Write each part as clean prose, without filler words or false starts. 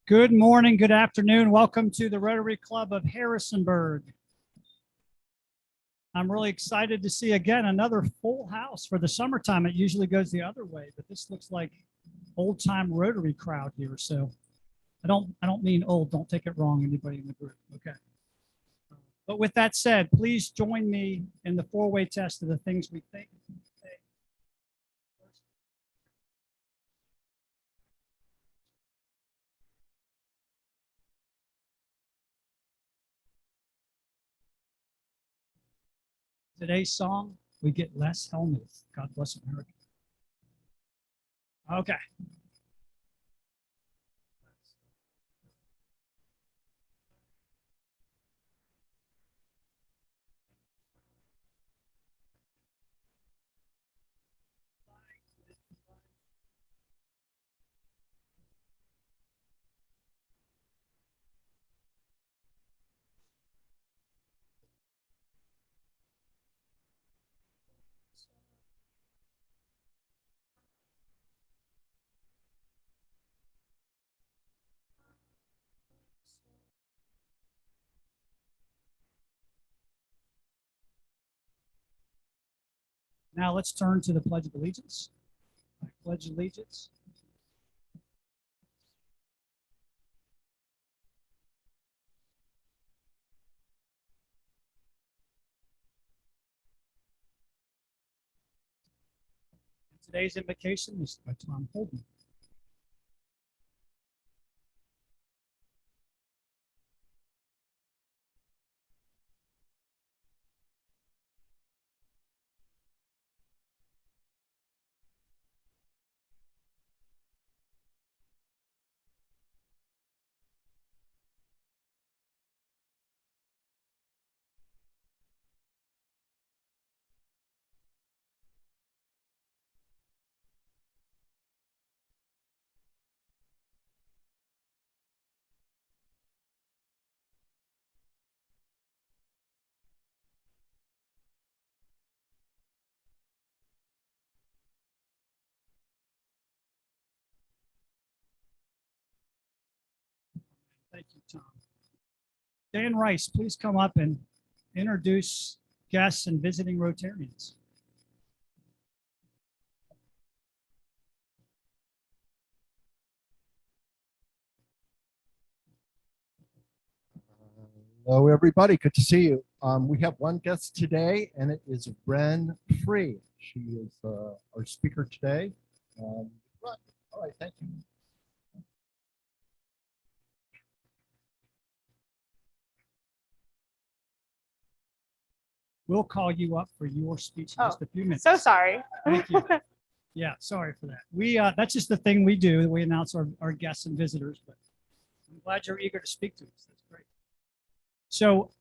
Good morning, good afternoon. Welcome to the Rotary Club of Harrisonburg. I'm really excited to see again another full house for the summertime. It usually goes the other way, but this looks like old time Rotary crowd here. So I don't mean old, don't take it wrong, anybody in the group. Okay. But with that said, please join me in the four-way test of the things we think. Today's song, We Get Less Helmets. God bless America. Okay. Now let's turn to the Pledge of Allegiance. I pledge allegiance. Today's invocation is by Tom Holden. Thank you, Tom. Dan Rice, please come up and introduce guests and visiting Rotarians. Hello, everybody. Good to see you. We have one guest today, and it is Wren Freuh. She is our speaker today. All right, thank you. We'll call you up for your speech in just a few minutes. So sorry. Thank you. Yeah, sorry for that. That's just the thing we do. We announce our guests and visitors, but I'm glad you're eager to speak to us. That's great. So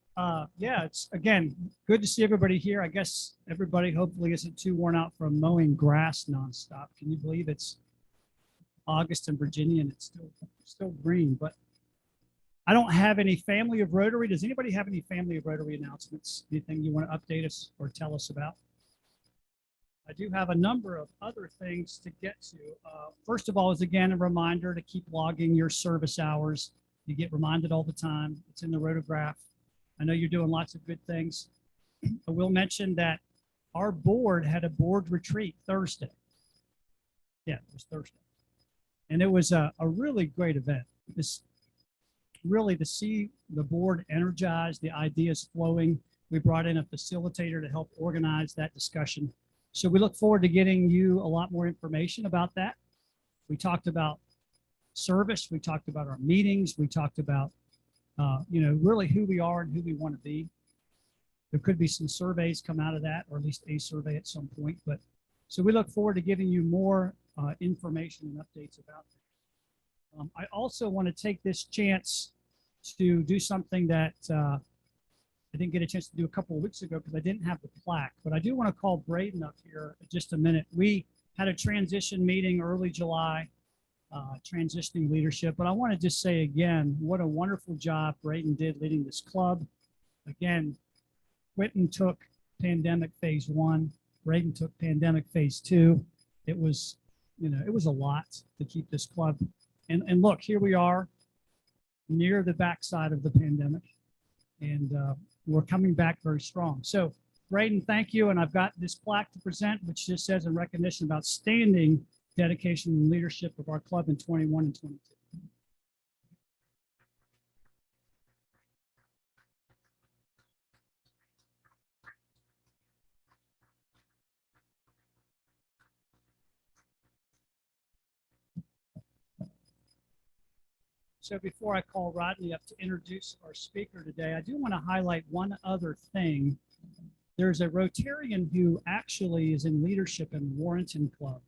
yeah, it's again good to see everybody here. I guess everybody hopefully isn't too worn out from mowing grass nonstop. Can you believe it's August in Virginia and it's still green? But I don't have any family of Rotary. Does anybody have any family of Rotary announcements? Anything you want to update us or tell us about? I do have a number of other things to get to. First of all, is again a reminder to keep logging your service hours. You get reminded all the time. It's in the rotograph. I know you're doing lots of good things. I will mention that our board had a board retreat Thursday. Yeah, it was Thursday. And it was a really great event. This really to see the board energized, the ideas flowing. We brought in a facilitator to help organize that discussion. So we look forward to getting you a lot more information about that. We talked about service. We talked about our meetings. We talked about, really who we are and who we want to be. There could be some surveys come out of that, or at least a survey at some point. But so we look forward to giving you more information and updates about that. I also want to take this chance to do something that I didn't get a chance to do a couple of weeks ago because I didn't have the plaque, but I do want to call Braden up here in just a minute. We had a transition meeting early July, transitioning leadership, but I want to just say again, what a wonderful job Braden did leading this club. Again, Quentin took pandemic phase 1, Braden took pandemic phase 2. It was a lot to keep this club. And look, here we are. near the backside of the pandemic, and we're coming back very strong. So, Braden, thank you. And I've got this plaque to present, which just says in recognition of outstanding dedication and leadership of our club in 21 and 22. So before I call Rodney up to introduce our speaker today, I do want to highlight one other thing. There's a Rotarian who actually is in leadership in the Warrenton Club,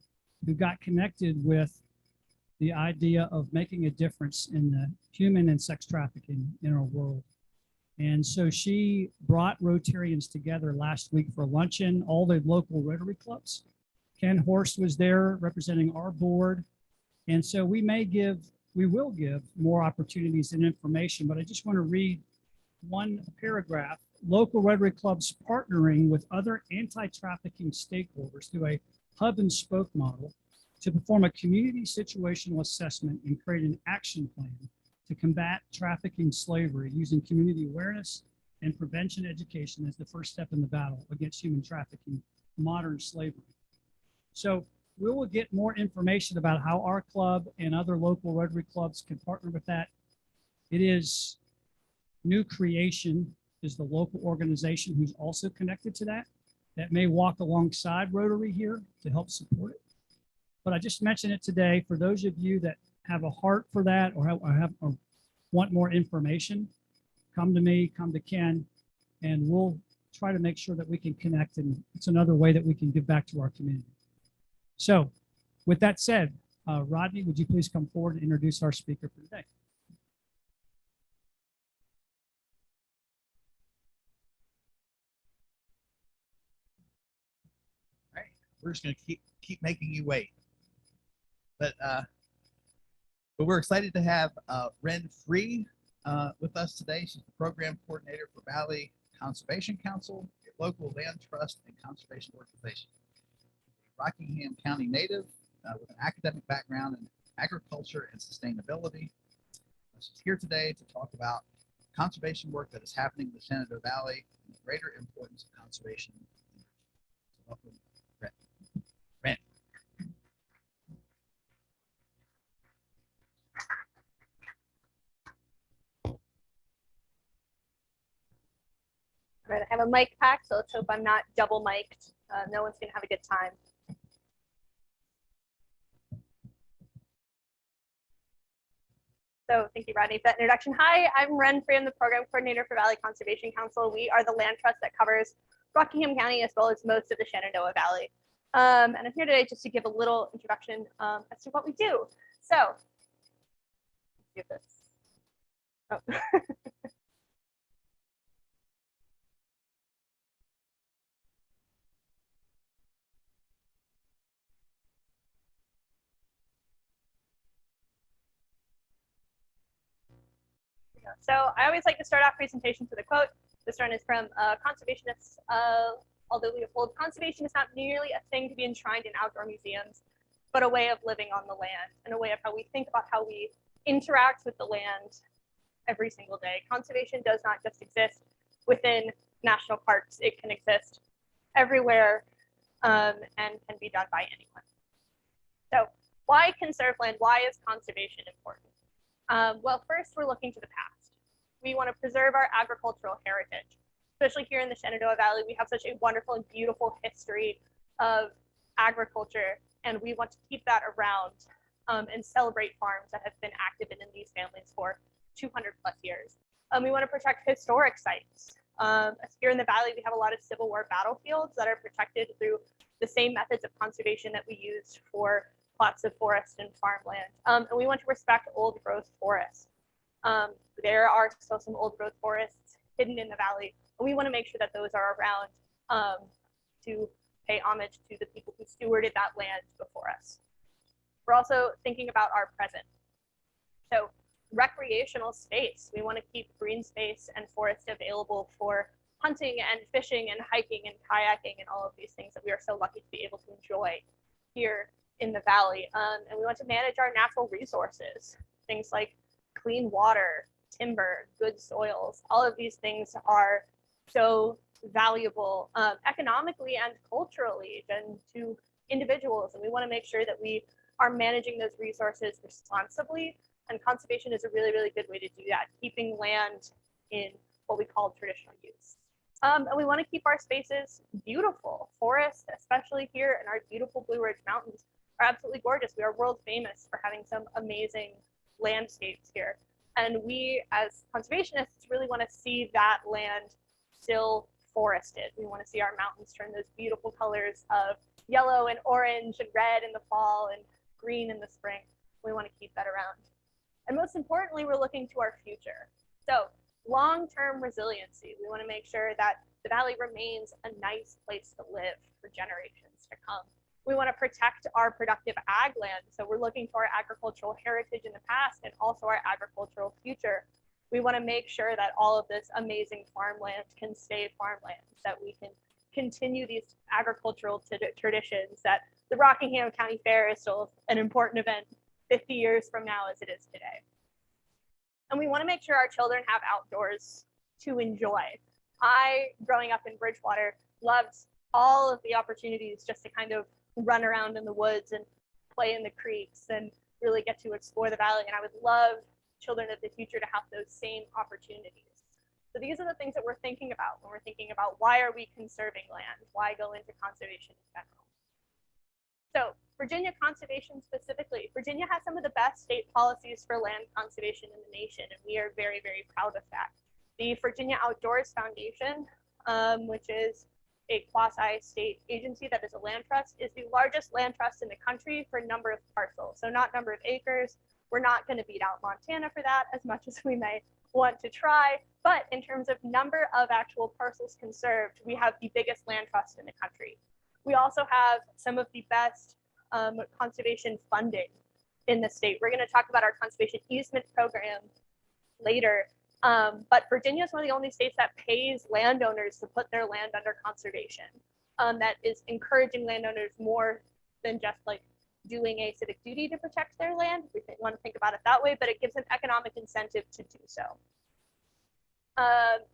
who got connected with the idea of making a difference in the human and sex trafficking in our world. And so she brought Rotarians together last week for luncheon, all the local Rotary clubs. Ken Horst was there representing our board. And so we will give more opportunities and information, but I just want to read one paragraph. Local Rotary clubs partnering with other anti-trafficking stakeholders through a hub and spoke model to perform a community situational assessment and create an action plan to combat trafficking slavery using community awareness and prevention education as the first step in the battle against human trafficking, modern slavery. So we will get more information about how our club and other local Rotary clubs can partner with that. It is New Creation is the local organization who's also connected to that may walk alongside Rotary here to help support it. But I just mentioned it today for those of you that have a heart for that or want more information, come to me, come to Ken, and we'll try to make sure that we can connect, and it's another way that we can give back to our community. So with that said, Rodney, would you please come forward and introduce our speaker for today? All right, we're just going to keep making you wait. But we're excited to have Wren Freuh with us today. She's the program coordinator for Valley Conservation Council, a local land trust and conservation organization. Rockingham County native with an academic background in agriculture and sustainability. She's here today to talk about conservation work that is happening in the Shenandoah Valley and the greater importance of conservation. So welcome, Wren. Wren. All right, I have a mic pack, so let's hope I'm not double mic'd. No one's gonna have a good time. So thank you, Rodney, for that introduction. Hi, I'm Wren Freuh. I'm the program coordinator for Valley Conservation Council. We are the land trust that covers Rockingham County as well as most of the Shenandoah Valley. And I'm here today just to give a little introduction as to what we do. So, let's do this. Oh. So I always like to start off presentations with a quote. This one is from conservationists. Although we hold conservation is not merely a thing to be enshrined in outdoor museums, but a way of living on the land and a way of how we think about how we interact with the land every single day. Conservation does not just exist within national parks. It can exist everywhere and can be done by anyone. So why conserve land? Why is conservation important? Well, first, we're looking to the past. We want to preserve our agricultural heritage, especially here in the Shenandoah Valley. We have such a wonderful and beautiful history of agriculture, and we want to keep that around and celebrate farms that have been active in these families for 200 plus years. We want to protect historic sites. Here in the Valley, we have a lot of Civil War battlefields that are protected through the same methods of conservation that we used for plots of forest and farmland. And we want to respect old growth forests. There are still some old growth forests hidden in the valley, and we want to make sure that those are around to pay homage to the people who stewarded that land before us. We're also thinking about our present. So recreational space. We want to keep green space and forest available for hunting and fishing and hiking and kayaking and all of these things that we are so lucky to be able to enjoy here in the valley. And we want to manage our natural resources, things like clean water, timber, good soils. All of these things are so valuable economically and culturally and to individuals. And we want to make sure that we are managing those resources responsibly. And conservation is a really, really good way to do that, keeping land in what we call traditional use. And we want to keep our spaces beautiful. Forests, especially here in our beautiful Blue Ridge Mountains, are absolutely gorgeous. We are world famous for having some amazing landscapes here. And we, as conservationists, really want to see that land still forested. We want to see our mountains turn those beautiful colors of yellow and orange and red in the fall and green in the spring. We want to keep that around. And most importantly, we're looking to our future. So long-term resiliency. We want to make sure that the valley remains a nice place to live for generations to come. We want to protect our productive ag land. So we're looking to our agricultural heritage in the past and also our agricultural future. We want to make sure that all of this amazing farmland can stay farmland, that we can continue these agricultural traditions, that the Rockingham County Fair is still an important event 50 years from now as it is today. And we want to make sure our children have outdoors to enjoy. I, growing up in Bridgewater, loved all of the opportunities just to kind of run around in the woods and play in the creeks and really get to explore the valley. And I would love children of the future to have those same opportunities. So these are the things that we're thinking about when we're thinking about why are we conserving land? Why go into conservation in general? So Virginia conservation specifically, Virginia has some of the best state policies for land conservation in the nation, and we are very, very proud of that. The Virginia Outdoors Foundation, which is a quasi-state agency that is a land trust, is the largest land trust in the country for number of parcels. So not number of acres. We're not going to beat out Montana for that as much as we may want to try. But in terms of number of actual parcels conserved, we have the biggest land trust in the country. We also have some of the best conservation funding in the state. We're going to talk about our conservation easement program later. But Virginia is one of the only states that pays landowners to put their land under conservation. That is encouraging landowners more than just like doing a civic duty to protect their land. We want to think about it that way, but it gives them economic incentive to do so.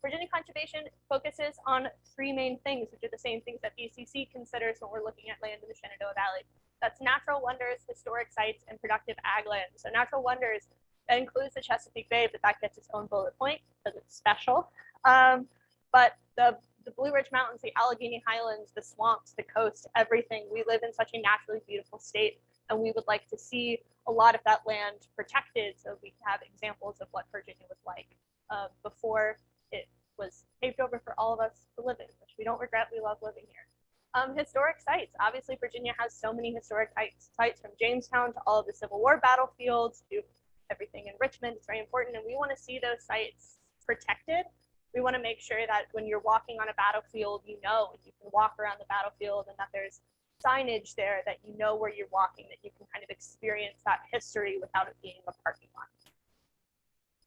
Virginia conservation focuses on three main things, which are the same things that BCC considers when we're looking at land in the Shenandoah Valley. That's natural wonders, historic sites, and productive ag land. So natural wonders, that includes the Chesapeake Bay, but that gets its own bullet point because it's special. But the Blue Ridge Mountains, the Allegheny Highlands, the swamps, the coast, everything. We live in such a naturally beautiful state, and we would like to see a lot of that land protected so we can have examples of what Virginia was like before it was paved over for all of us to live in, which we don't regret. We love living here. Historic sites. Obviously, Virginia has so many historic sites from Jamestown to all of the Civil War battlefields to everything in Richmond. It's very important, and we want to see those sites protected. We want to make sure that when you're walking on a battlefield, you know, and you can walk around the battlefield and that there's signage there that you know where you're walking, that you can kind of experience that history without it being a parking lot.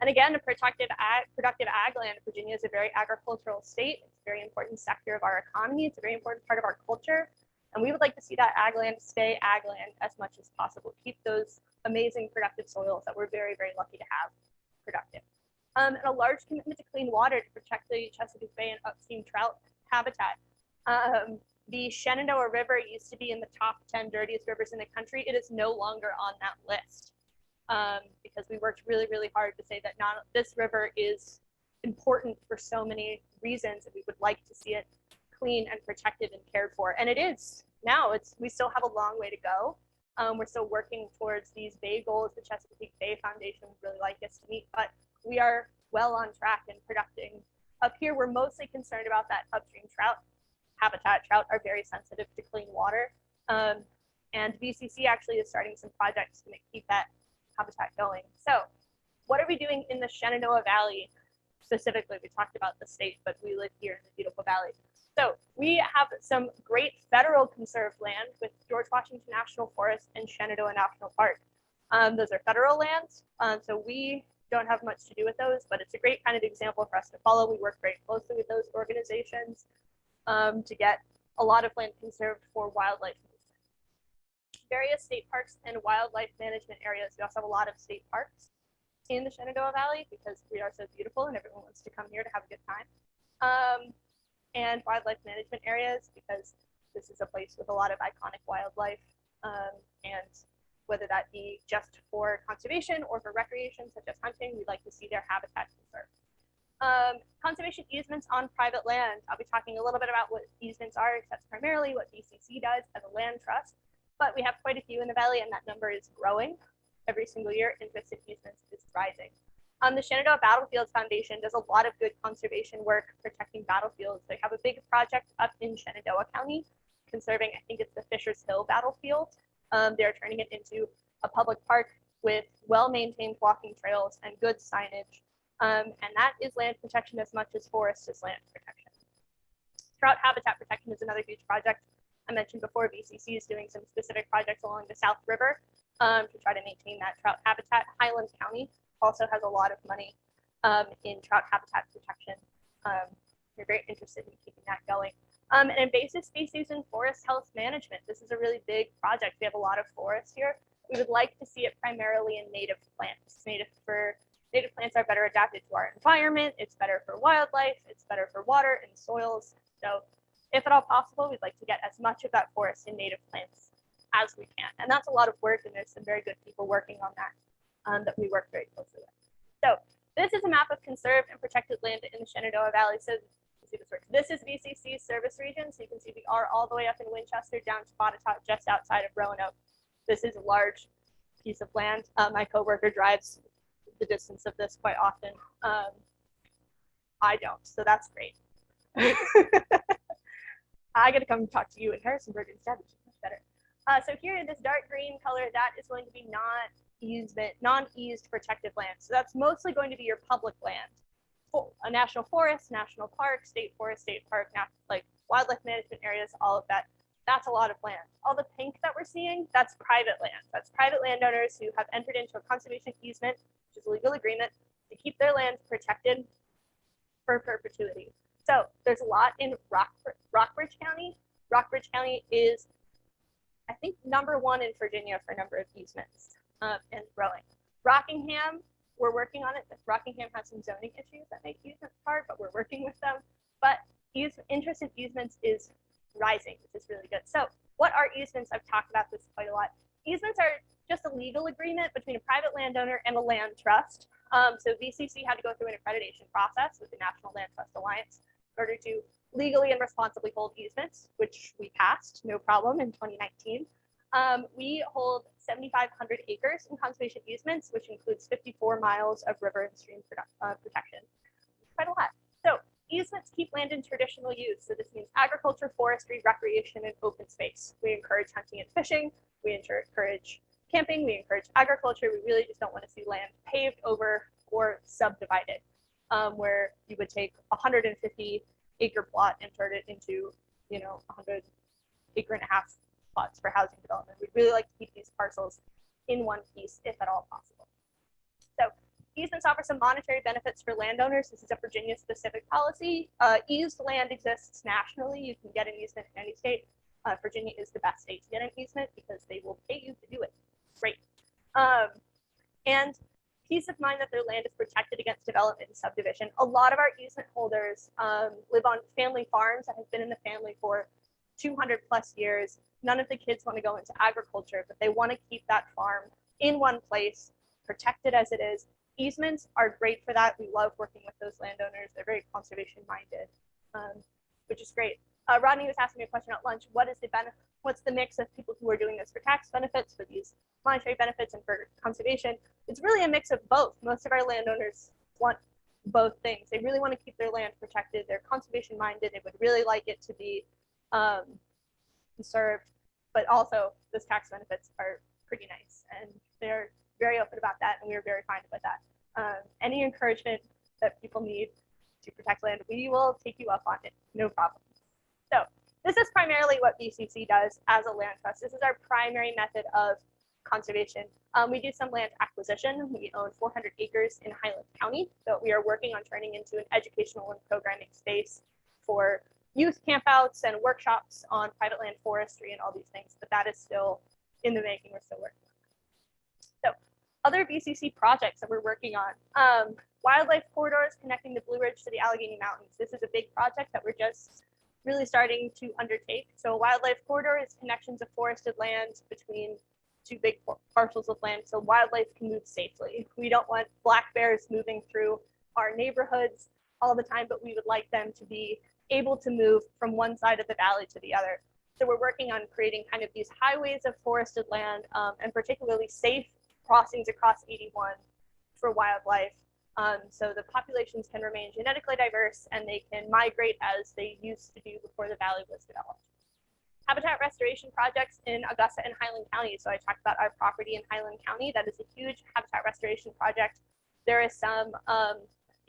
And again, a productive ag land. Virginia is a very agricultural state. It's a very important sector of our economy. It's a very important part of our culture. And we would like to see that ag land stay ag land as much as possible. Keep those amazing productive soils that we're very, very lucky to have productive. And a large commitment to clean water to protect the Chesapeake Bay and upstream trout habitat. The Shenandoah River used to be in the top 10 dirtiest rivers in the country. It is no longer on that list. Because we worked really, really hard to say that this river is important for so many reasons, and we would like to see it clean and protected and cared for. And it is now. We still have a long way to go. We're still working towards these Bay goals. The Chesapeake Bay Foundation would really like us to meet, but we are well on track in protecting. Up here, we're mostly concerned about that upstream trout habitat. Trout are very sensitive to clean water, and BCC actually is starting some projects to keep that habitat going. So what are we doing in the Shenandoah Valley specifically? We talked about the state, but we live here in the beautiful valley. So we have some great federal conserved land with George Washington National Forest and Shenandoah National Park. Those are federal lands, so we don't have much to do with those, but it's a great kind of example for us to follow. We work very closely with those organizations to get a lot of land conserved for wildlife. Various state parks and wildlife management areas. We also have a lot of state parks. in the Shenandoah Valley because we are so beautiful and everyone wants to come here to have a good time. And wildlife management areas because this is a place with a lot of iconic wildlife. And whether that be just for conservation or for recreation, such as hunting, we'd like to see their habitat conserved. Conservation easements on private land. I'll be talking a little bit about what easements are, because that's primarily what BCC does as a land trust. But we have quite a few in the valley, and that number is growing every single year. Interest in easements is rising. The Shenandoah Battlefields Foundation does a lot of good conservation work protecting battlefields. They have a big project up in Shenandoah County conserving, I think it's the Fisher's Hill battlefield. They're turning it into a public park with well-maintained walking trails and good signage. And that is land protection as much as forest is land protection. Trout habitat protection is another huge project. I mentioned before, BCC is doing some specific projects along the South River to try to maintain that trout habitat. Highland County also has a lot of money in trout habitat protection. We're very interested in keeping that going. And invasive species and forest health management. This is a really big project. We have a lot of forests here. We would like to see it primarily in native plants. Native plants are better adapted to our environment. It's better for wildlife. It's better for water and soils. So if at all possible, we'd like to get as much of that forest in native plants as we can. And that's a lot of work, and there's some very good people working on that that we work very closely with. So this is a map of conserved and protected land in the Shenandoah Valley. So see this works. This is VCC's service region. So you can see we are all the way up in Winchester down to Botetourt, just outside of Roanoke. This is a large piece of land. My coworker drives the distance of this quite often. I don't, so that's great. I get to come talk to you in Harrisonburg instead, which is much better. So here in this dark green color, that is going to be non-eased protected land. So that's mostly going to be your public land. A national forest, national park, state forest, state park, like wildlife management areas, all of that. That's a lot of land. All the pink that we're seeing, that's private land. That's private landowners who have entered into a conservation easement, which is a legal agreement, to keep their land protected for perpetuity. So there's a lot in Rockbridge County. Rockbridge County is, I think, #1 in Virginia for number of easements and growing. Rockingham, we're working on it. Rockingham has some zoning issues that make easements hard, but we're working with them. But interest in easements is rising, which is really good. So what are easements? I've talked about this quite a lot. Easements are just a legal agreement between a private landowner and a land trust. So VCC had to go through an accreditation process with the National Land Trust Alliance in order to legally and responsibly hold easements, which we passed, no problem, in 2019. We hold 7,500 acres in conservation easements, which includes 54 miles of river and stream protection. Quite a lot. So easements keep land in traditional use. So this means agriculture, forestry, recreation, and open space. We encourage hunting and fishing. We encourage camping. We encourage agriculture. We really just don't want to see land paved over or subdivided, where you would take 150-acre plot and turn it into, 100-acre-and-a-half plots for housing development. We'd really like to keep these parcels in one piece, if at all possible. So easements offer some monetary benefits for landowners. This is a Virginia-specific policy. Eased land exists nationally. You can get an easement in any state. Virginia is the best state to get an easement because they will pay you to do it. Great. And peace of mind that their land is protected against development and subdivision. A lot of our easement holders live on family farms that have been in the family for 200 plus years. None of the kids want to go into agriculture, but they want to keep that farm in one place, protected as it is. Easements are great for that. We love working with those landowners. They're very conservation minded, which is great. Rodney was asking me a question at lunch. What's the mix of people who are doing this for tax benefits, for these monetary benefits, and for conservation? It's really a mix of both. Most of our landowners want both things. They really want to keep their land protected. They're conservation minded. They would really like it to be conserved, but also those tax benefits are pretty nice, and they're very open about that, and we are very fine with that. Any encouragement that people need to protect land, we will take you up on it, no problem. So this is primarily what BCC does as a land trust. This is our primary method of conservation. We do some land acquisition. We own 400 acres in Highland County that we are working on turning into an educational and programming space for youth campouts and workshops on private land forestry and all these things, but that is still in the making. We're still working on that. So other BCC projects that we're working on. Wildlife corridors connecting the Blue Ridge to the Allegheny Mountains. This is a big project that we're just really starting to undertake. So a wildlife corridor is connections of forested land between two big parcels of land so wildlife can move safely. We don't want black bears moving through our neighborhoods all the time, but we would like them to be able to move from one side of the valley to the other. So we're working on creating kind of these highways of forested land and particularly safe crossings across 81 for wildlife. So the populations can remain genetically diverse and they can migrate as they used to do before the valley was developed. Habitat restoration projects in Augusta and Highland County. So I talked about our property in Highland County. That is a huge habitat restoration project. There is some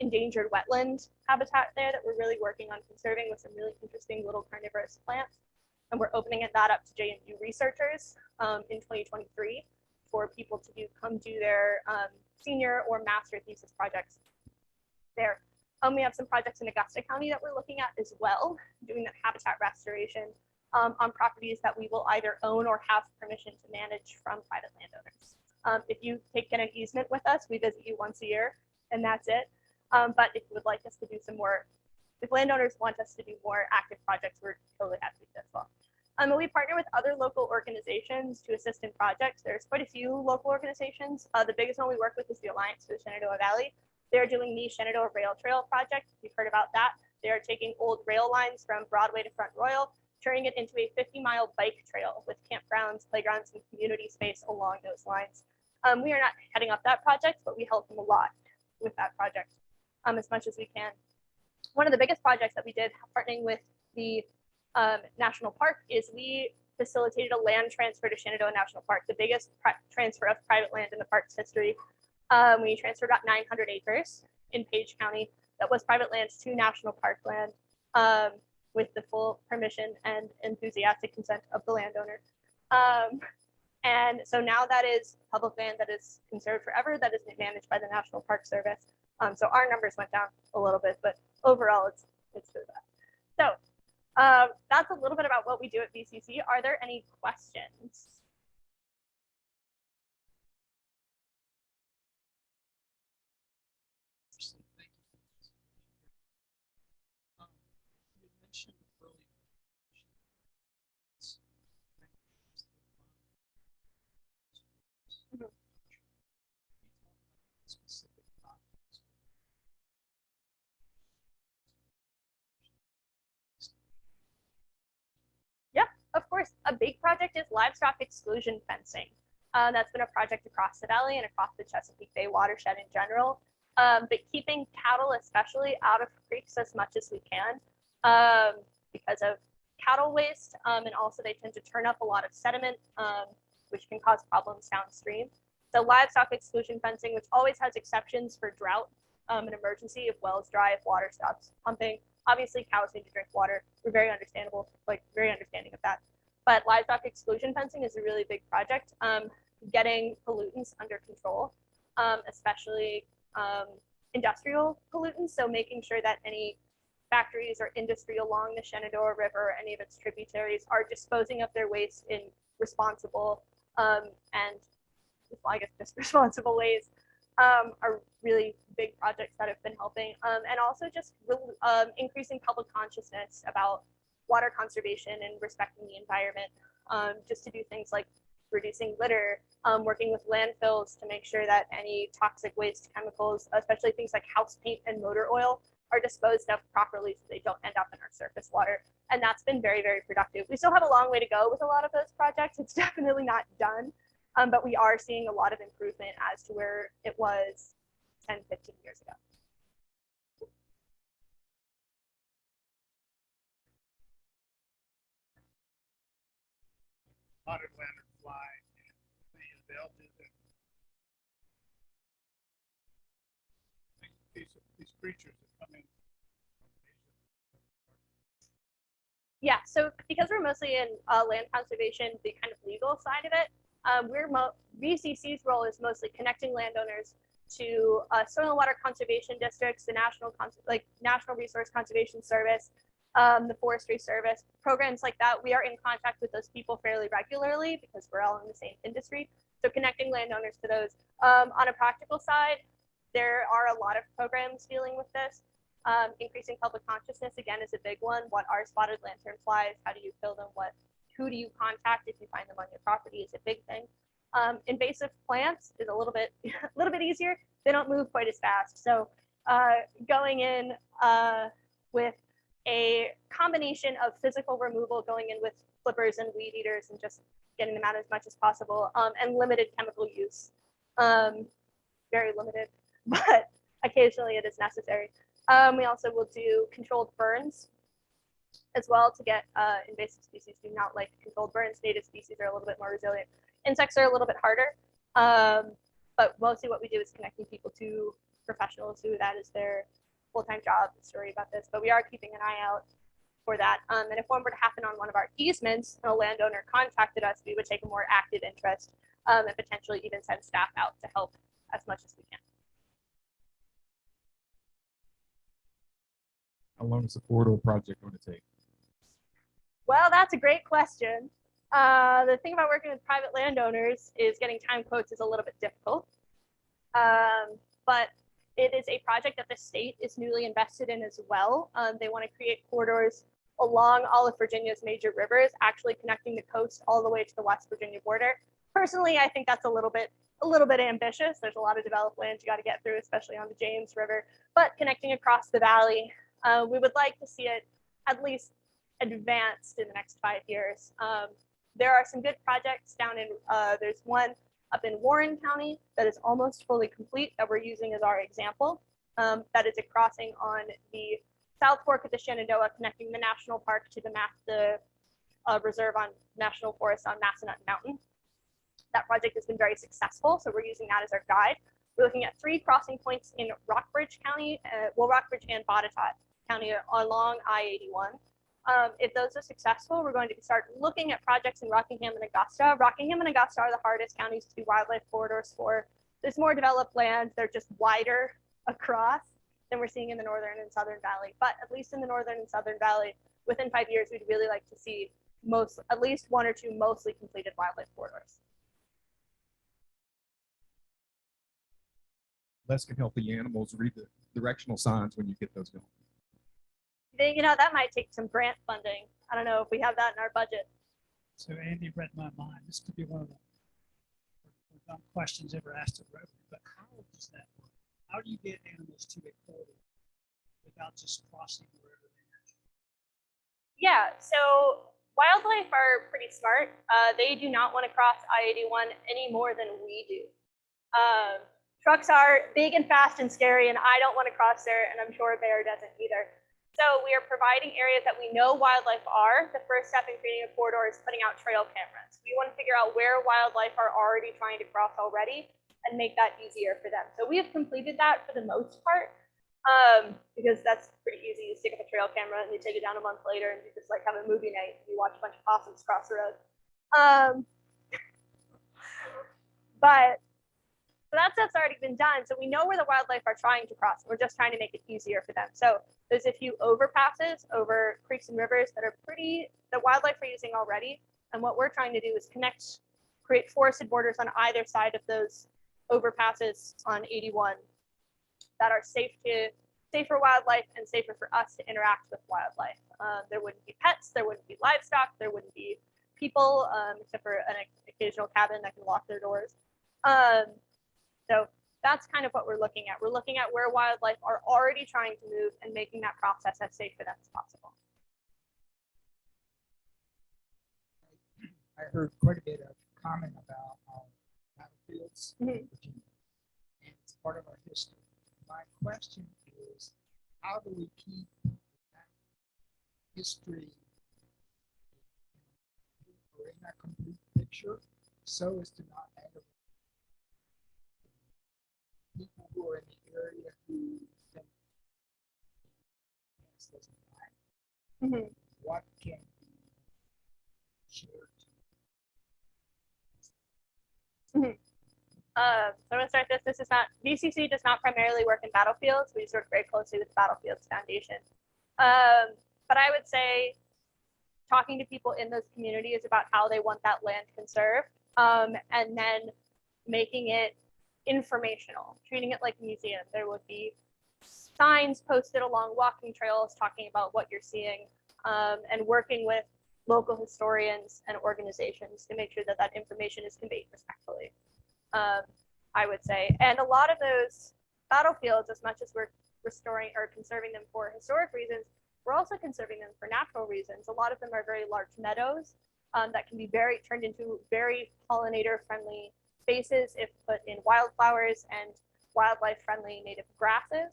endangered wetland habitat there that we're really working on conserving with some really interesting little carnivorous plants. And we're opening that up to JMU researchers in 2023 for people to come do their senior or master thesis projects there. We have some projects in Augusta County that we're looking at as well, doing that habitat restoration on properties that we will either own or have permission to manage from private landowners. If you get an easement with us, we visit you once a year and that's it. But if you would like us to do some more, if landowners want us to do more active projects, we're totally happy to do that as well. We partner with other local organizations to assist in projects. There's quite a few local organizations. The biggest one we work with is the Alliance for the Shenandoah Valley. They're doing the Shenandoah Rail Trail project. You've heard about that. They're taking old rail lines from Broadway to Front Royal, turning it into a 50-mile bike trail with campgrounds, playgrounds, and community space along those lines. We are not heading up that project, but we help them a lot with that project as much as we can. One of the biggest projects that we did partnering with the National Park is we facilitated a land transfer to Shenandoah National Park, the biggest transfer of private land in the park's history. We transferred about 900 acres in Page County that was private land to National Park land with the full permission and enthusiastic consent of the landowner. And so now that is public land that is conserved forever, that is managed by the National Park Service. So our numbers went down a little bit, but overall it's good. So that's a little bit about what we do at BCC. Are there any questions? You mentioned earlier. Specific projects. Yeah, of course. A big project is livestock exclusion fencing. That's been a project across the valley and across the Chesapeake Bay watershed in general. But keeping cattle especially out of creeks as much as we can because of cattle waste. And also they tend to turn up a lot of sediment, which can cause problems downstream. So livestock exclusion fencing, which always has exceptions for drought, an emergency if wells dry, if water stops pumping. Obviously, cows need to drink water. We're very understanding of that. But livestock exclusion fencing is a really big project. Getting pollutants under control, especially industrial pollutants. So making sure that any factories or industry along the Shenandoah River or any of its tributaries are disposing of their waste in responsible and I guess just responsible ways are really big projects that have been helping. And also just increasing public consciousness about water conservation and respecting the environment, just to do things like reducing litter, working with landfills to make sure that any toxic waste chemicals, especially things like house paint and motor oil, are disposed of properly so they don't end up in our surface water. And that's been very, very productive. We still have a long way to go with a lot of those projects. It's definitely not done, but we are seeing a lot of improvement as to where it was 10, 15 years ago. Potted lantern fly and they'll do that. These creatures that come in. Yeah, so because we're mostly in land conservation, the kind of legal side of it, BCC's role is mostly connecting landowners to soil and water conservation districts, the National Resource Conservation Service, the Forestry Service, programs like that. We are in contact with those people fairly regularly because we're all in the same industry. So connecting landowners to those. On a practical side, there are a lot of programs dealing with this. Increasing public consciousness, again, is a big one. What are spotted lanternflies? How do you kill them? Who do you contact if you find them on your property is a big thing. Invasive plants is a little bit easier. They don't move quite as fast. So going in with a combination of physical removal, going in with flippers and weed eaters and just getting them out as much as possible, and limited chemical use. Very limited, but occasionally it is necessary. We also will do controlled burns as well to get invasive species do not like controlled burns. Native species are a little bit more resilient. Insects are a little bit harder, but mostly what we do is connecting people to professionals who that is their full-time job. The story about this, but we are keeping an eye out for that. And if one were to happen on one of our easements and a landowner contacted us, we would take a more active interest and potentially even send staff out to help as much as we can. How long is the corridor project going to take? Well, that's a great question. The thing about working with private landowners is getting time quotes is a little bit difficult. But it is a project that the state is newly invested in as well. They want to create corridors along all of Virginia's major rivers, actually connecting the coast all the way to the West Virginia border. Personally, I think that's a little bit ambitious. There's a lot of developed land you got to get through, especially on the James River. But connecting across the valley, we would like to see it at least advanced in the next 5 years. There are some good projects down in, there's one up in Warren County that is almost fully complete that we're using as our example. That is a crossing on the South Fork of the Shenandoah, connecting the national park to the reserve on National Forest on Massanutten Mountain. That project has been very successful, so we're using that as our guide. We're looking at 3 crossing points in Rockbridge County, Rockbridge and Botetourt County along I-81. If those are successful, we're going to start looking at projects in Rockingham and Augusta. Rockingham and Augusta are the hardest counties to do wildlife corridors for. There's more developed land. They're just wider across than we're seeing in the Northern and Southern Valley. But at least in the Northern and Southern Valley, within 5 years, we'd really like to see at least 1 or 2 mostly completed wildlife corridors. Les can help the animals read the directional signs when you get those going. You know, that might take some grant funding. I don't know if we have that in our budget. So Andy read my mind. This could be one of the dumb questions ever asked at Rotary, but how does that work? How do you get animals to a corridor without just crossing wherever they are? Yeah, so wildlife are pretty smart. They do not want to cross I-81 any more than we do. Trucks are big and fast and scary, and I don't want to cross there, and I'm sure a bear doesn't either. So we are providing areas that we know wildlife are. The first step in creating a corridor is putting out trail cameras. We want to figure out where wildlife are already trying to cross already and make that easier for them. So we have completed that for the most part, because that's pretty easy. You stick up a trail camera and you take it down a month later and you just like have a movie night and you watch a bunch of possums cross the road. So that stuff's already been done. So we know where the wildlife are trying to cross. We're just trying to make it easier for them. So there's a few overpasses over creeks and rivers that are the wildlife are using already. And what we're trying to do is create forested borders on either side of those overpasses on 81 that are safe for wildlife and safer for us to interact with wildlife. There wouldn't be pets, there wouldn't be livestock, there wouldn't be people, except for an occasional cabin that can lock their doors. So that's kind of what we're looking at. We're looking at where wildlife are already trying to move and making that process as safe for them as possible. I heard quite a bit of comment about battlefields in Virginia, and it's part of our history. My question is, how do we keep that history or in that complete picture so as to not aggravate people who are in the area who think this doesn't matter? What can be shared? So I'm going to start this. VCC does not primarily work in battlefields. We just work very closely with the Battlefields Foundation. But I would say talking to people in those communities about how they want that land conserved, and then making it informational, treating it like a museum. There would be signs posted along walking trails talking about what you're seeing, and working with local historians and organizations to make sure that that information is conveyed respectfully, I would say. And a lot of those battlefields, as much as we're restoring or conserving them for historic reasons, we're also conserving them for natural reasons. A lot of them are very large meadows that can be turned into very pollinator-friendly spaces if put in wildflowers and wildlife-friendly native grasses.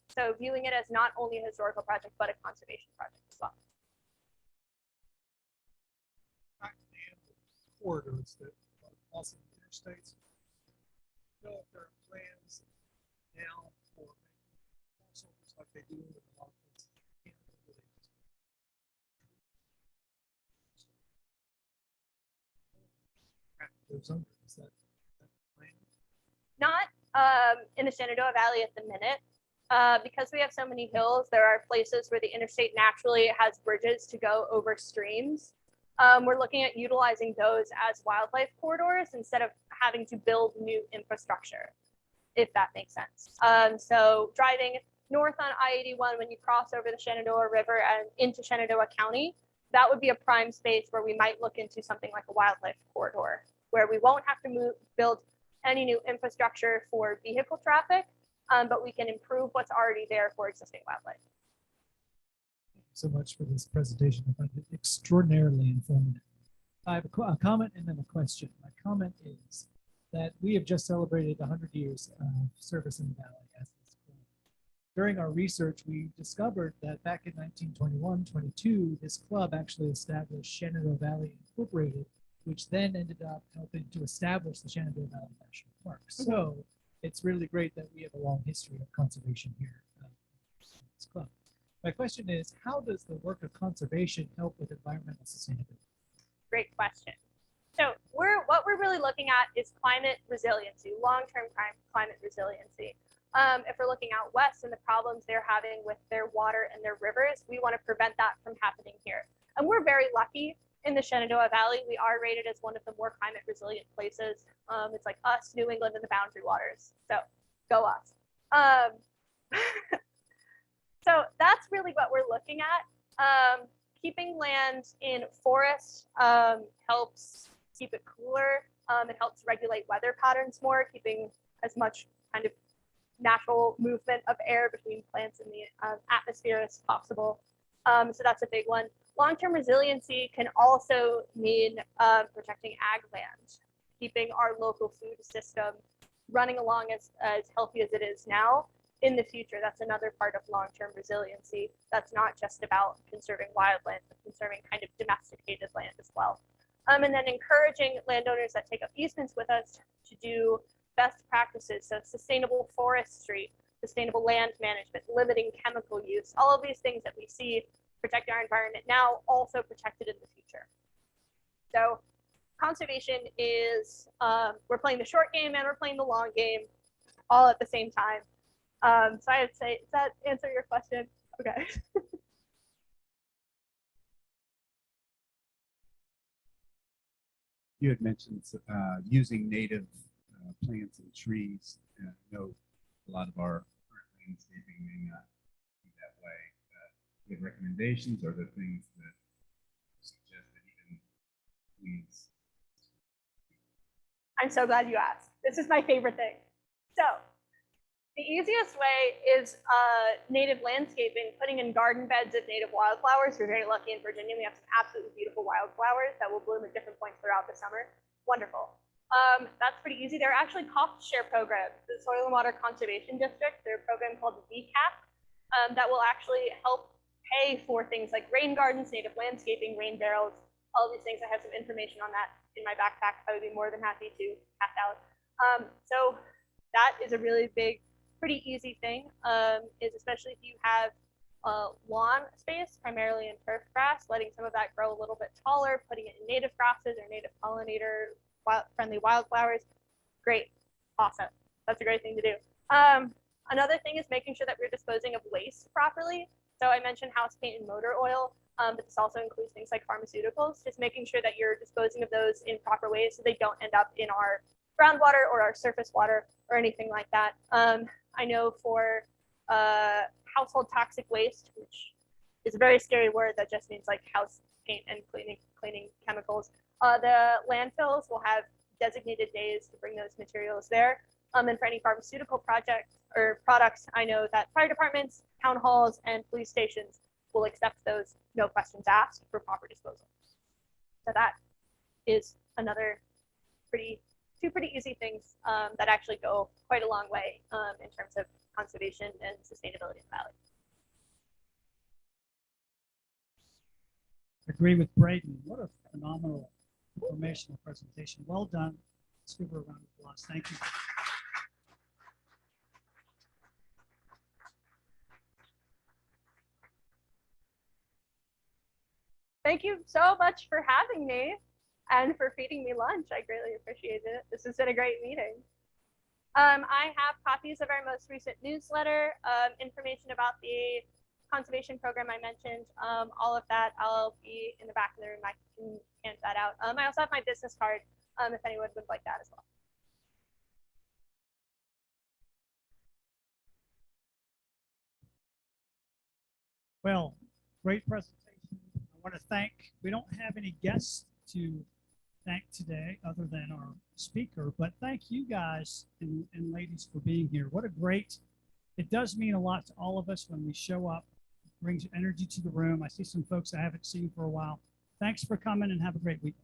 So viewing it as not only a historical project, but a conservation project as well. Corridors that are also interstates. Know if there are plans now for sorts like they do in a lot of places. Goes under. Is that plan? Not in the Shenandoah Valley at the minute. Because we have so many hills, there are places where the interstate naturally has bridges to go over streams. We're looking at utilizing those as wildlife corridors instead of having to build new infrastructure, if that makes sense. So driving north on I-81 when you cross over the Shenandoah River and into Shenandoah County, that would be a prime space where we might look into something like a wildlife corridor, where we won't have to build any new infrastructure for vehicle traffic, but we can improve what's already there for existing wildlife. Thank you so much for this presentation. I find it extraordinarily informative. I have a comment and then a question. My comment is that we have just celebrated 100 years of service in the Valley as this club. During our research, we discovered that back in 1921-22, this club actually established Shenandoah Valley Incorporated, which then ended up helping to establish the Shenandoah Valley National Park. So it's really great that we have a long history of conservation here in this club. My question is, how does the work of conservation help with environmental sustainability? Great question. So what we're really looking at is climate resiliency, long-term climate resiliency. If we're looking out west and the problems they're having with their water and their rivers, we want to prevent that from happening here. And we're very lucky in the Shenandoah Valley. We are rated as one of the more climate resilient places. It's like us, New England, and the Boundary Waters. So go us. So that's really what we're looking at. Keeping land in forests helps keep it cooler. It helps regulate weather patterns more, keeping as much kind of natural movement of air between plants and the atmosphere as possible. So that's a big one. Long-term resiliency can also mean protecting ag land, keeping our local food system running along as healthy as it is now in the future. That's another part of long-term resiliency. That's not just about conserving wildland, but conserving kind of domesticated land as well. And then encouraging landowners that take up easements with us to do best practices, so sustainable forestry, sustainable land management, limiting chemical use, all of these things that we see protecting our environment now, also protected in the future. So conservation is, we're playing the short game and we're playing the long game all at the same time. So I would say, does that answer your question? Okay. You had mentioned using native plants and trees. I know a lot of our current landscaping may not be that way. Do you have recommendations or the things that suggest that even weeds? I'm so glad you asked. This is my favorite thing. So the easiest way is native landscaping, putting in garden beds of native wildflowers. We're very lucky in Virginia. We have some absolutely beautiful wildflowers that will bloom at different points throughout the summer. Wonderful. That's pretty easy. There are actually cost share programs. The Soil and Water Conservation District, there's a program called the VCAP that will actually help pay for things like rain gardens, native landscaping, rain barrels, all of these things. I have some information on that in my backpack. I would be more than happy to pass out. So that is a really big, pretty easy thing, is especially if you have lawn space, primarily in turf grass, letting some of that grow a little bit taller, putting it in native grasses or native pollinator friendly wildflowers. Great, awesome. That's a great thing to do. Another thing is making sure that we're disposing of waste properly. So I mentioned house paint and motor oil. but this also includes things like pharmaceuticals, just making sure that you're disposing of those in proper ways so they don't end up in our groundwater or our surface water or anything like that. I know for household toxic waste, which is a very scary word that just means like house paint and cleaning chemicals, the landfills will have designated days to bring those materials there. And for any pharmaceutical projects or products, I know that fire departments, town halls, and police stations will accept those, no questions asked, for proper disposal. So that is another two pretty easy things that actually go quite a long way in terms of conservation and sustainability in the valley. Agree with Braden. What a phenomenal informational presentation. Well done. Let's give her a round of applause. Thank you. Thank you so much for having me and for feeding me lunch. I greatly appreciate it. This has been a great meeting. I have copies of our most recent newsletter, information about the conservation program I mentioned, all of that. I'll be in the back of the room. I can hand that out. I also have my business card if anyone would like that as well. Well, great presentation. I want to thank, we don't have any guests to thank today other than our speaker, but thank you guys and ladies for being here. What a great, it does mean a lot to all of us when we show up. It brings energy to the room. I see some folks I haven't seen for a while. Thanks for coming and have a great weekend.